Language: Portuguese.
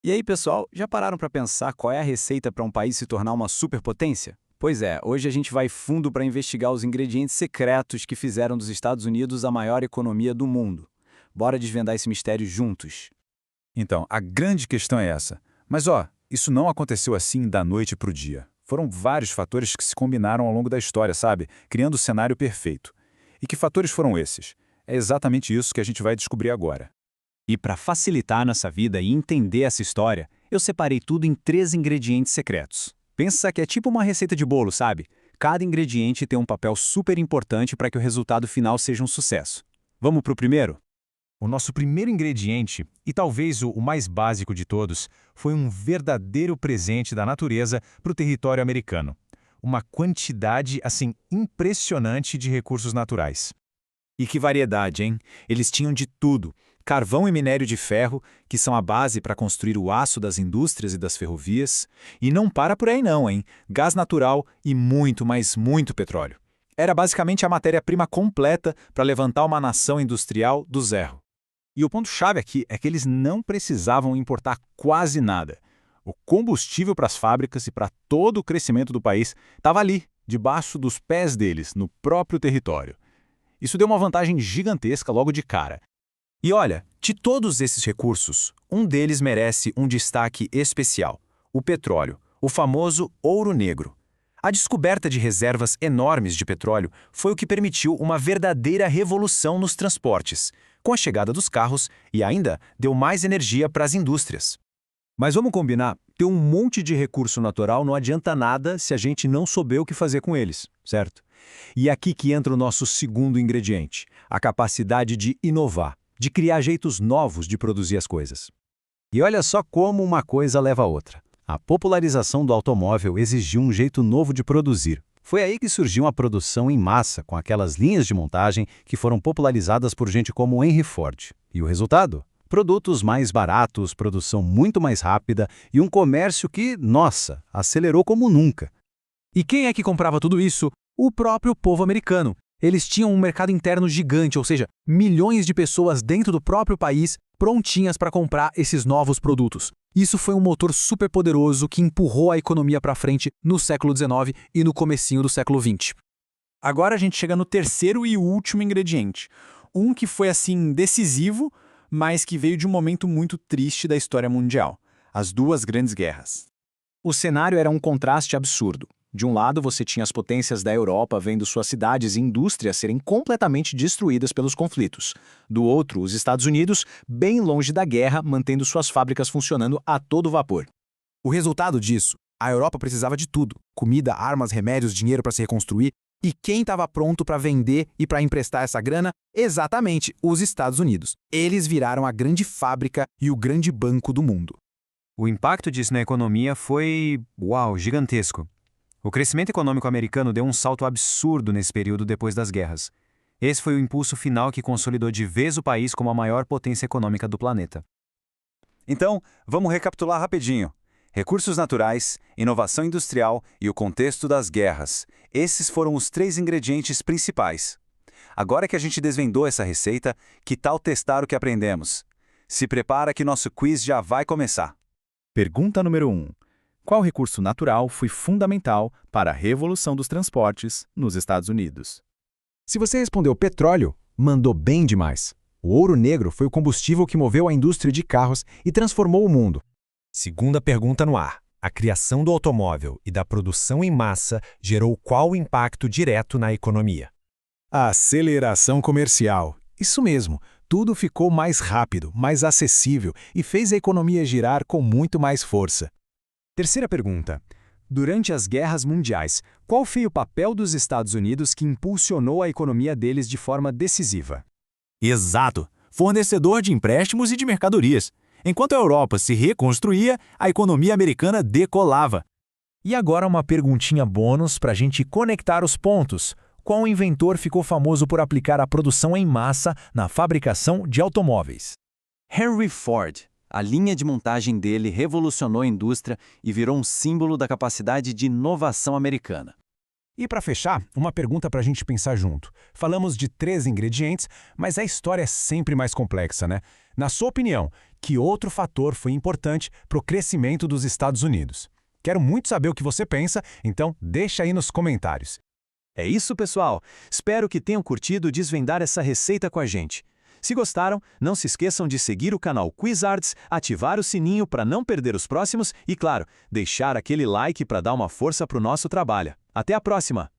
E aí, pessoal, já pararam para pensar qual é a receita para um país se tornar uma superpotência? Pois é, hoje a gente vai fundo para investigar os ingredientes secretos que fizeram dos Estados Unidos a maior economia do mundo. Bora desvendar esse mistério juntos. Então, a grande questão é essa. Mas isso não aconteceu assim da noite para o dia. Foram vários fatores que se combinaram ao longo da história, sabe? Criando o cenário perfeito. E que fatores foram esses? É exatamente isso que a gente vai descobrir agora. E para facilitar a nossa vida e entender essa história, eu separei tudo em 3 ingredientes secretos. Pensa que é tipo uma receita de bolo, sabe? Cada ingrediente tem um papel super importante para que o resultado final seja um sucesso. Vamos para o primeiro? O nosso primeiro ingrediente, e talvez o mais básico de todos, foi um verdadeiro presente da natureza para o território americano. Uma quantidade, assim, impressionante de recursos naturais. E que variedade, hein? Eles tinham de tudo. Carvão e minério de ferro, que são a base para construir o aço das indústrias e das ferrovias. E não para por aí não, hein? Gás natural e muito, mas muito petróleo. Era basicamente a matéria-prima completa para levantar uma nação industrial do zero. E o ponto-chave aqui é que eles não precisavam importar quase nada. O combustível para as fábricas e para todo o crescimento do país estava ali, debaixo dos pés deles, no próprio território. Isso deu uma vantagem gigantesca logo de cara. E olha, de todos esses recursos, um deles merece um destaque especial: o petróleo, o famoso ouro negro. A descoberta de reservas enormes de petróleo foi o que permitiu uma verdadeira revolução nos transportes, com a chegada dos carros, e ainda deu mais energia para as indústrias. Mas vamos combinar, ter um monte de recurso natural não adianta nada se a gente não souber o que fazer com eles, certo? E é aqui que entra o nosso segundo ingrediente, a capacidade de inovar, de criar jeitos novos de produzir as coisas. E olha só como uma coisa leva a outra. A popularização do automóvel exigiu um jeito novo de produzir. Foi aí que surgiu a produção em massa, com aquelas linhas de montagem que foram popularizadas por gente como Henry Ford. E o resultado? Produtos mais baratos, produção muito mais rápida e um comércio que, nossa, acelerou como nunca. E quem é que comprava tudo isso? O próprio povo americano. Eles tinham um mercado interno gigante, ou seja, milhões de pessoas dentro do próprio país prontinhas para comprar esses novos produtos. Isso foi um motor super poderoso que empurrou a economia para frente no século XIX e no comecinho do século XX. Agora a gente chega no terceiro e último ingrediente. Um que foi assim decisivo, mas que veio de um momento muito triste da história mundial: as duas grandes guerras. O cenário era um contraste absurdo. De um lado, você tinha as potências da Europa vendo suas cidades e indústrias serem completamente destruídas pelos conflitos. Do outro, os Estados Unidos, bem longe da guerra, mantendo suas fábricas funcionando a todo vapor. O resultado disso, a Europa precisava de tudo: comida, armas, remédios, dinheiro para se reconstruir. E quem estava pronto para vender e para emprestar essa grana? Exatamente, os Estados Unidos. Eles viraram a grande fábrica e o grande banco do mundo. O impacto disso na economia foi, gigantesco. O crescimento econômico americano deu um salto absurdo nesse período depois das guerras. Esse foi o impulso final que consolidou de vez o país como a maior potência econômica do planeta. Então, vamos recapitular rapidinho. Recursos naturais, inovação industrial e o contexto das guerras. Esses foram os 3 ingredientes principais. Agora que a gente desvendou essa receita, que tal testar o que aprendemos? Se prepara que nosso quiz já vai começar. Pergunta número 1. Qual recurso natural foi fundamental para a revolução dos transportes nos Estados Unidos? Se você respondeu petróleo, mandou bem demais. O ouro negro foi o combustível que moveu a indústria de carros e transformou o mundo. Segunda pergunta no ar. A criação do automóvel e da produção em massa gerou qual impacto direto na economia? A aceleração comercial. Isso mesmo, tudo ficou mais rápido, mais acessível e fez a economia girar com muito mais força. Terceira pergunta. Durante as guerras mundiais, qual foi o papel dos Estados Unidos que impulsionou a economia deles de forma decisiva? Exato! Fornecedor de empréstimos e de mercadorias. Enquanto a Europa se reconstruía, a economia americana decolava. E agora uma perguntinha bônus para a gente conectar os pontos. Qual inventor ficou famoso por aplicar a produção em massa na fabricação de automóveis? Henry Ford. A linha de montagem dele revolucionou a indústria e virou um símbolo da capacidade de inovação americana. E para fechar, uma pergunta para a gente pensar junto. Falamos de 3 ingredientes, mas a história é sempre mais complexa, né? Na sua opinião, que outro fator foi importante para o crescimento dos Estados Unidos? Quero muito saber o que você pensa, então deixa aí nos comentários. É isso, pessoal. Espero que tenham curtido desvendar essa receita com a gente. Se gostaram, não se esqueçam de seguir o canal QuizArts, ativar o sininho para não perder os próximos e, claro, deixar aquele like para dar uma força para o nosso trabalho. Até a próxima!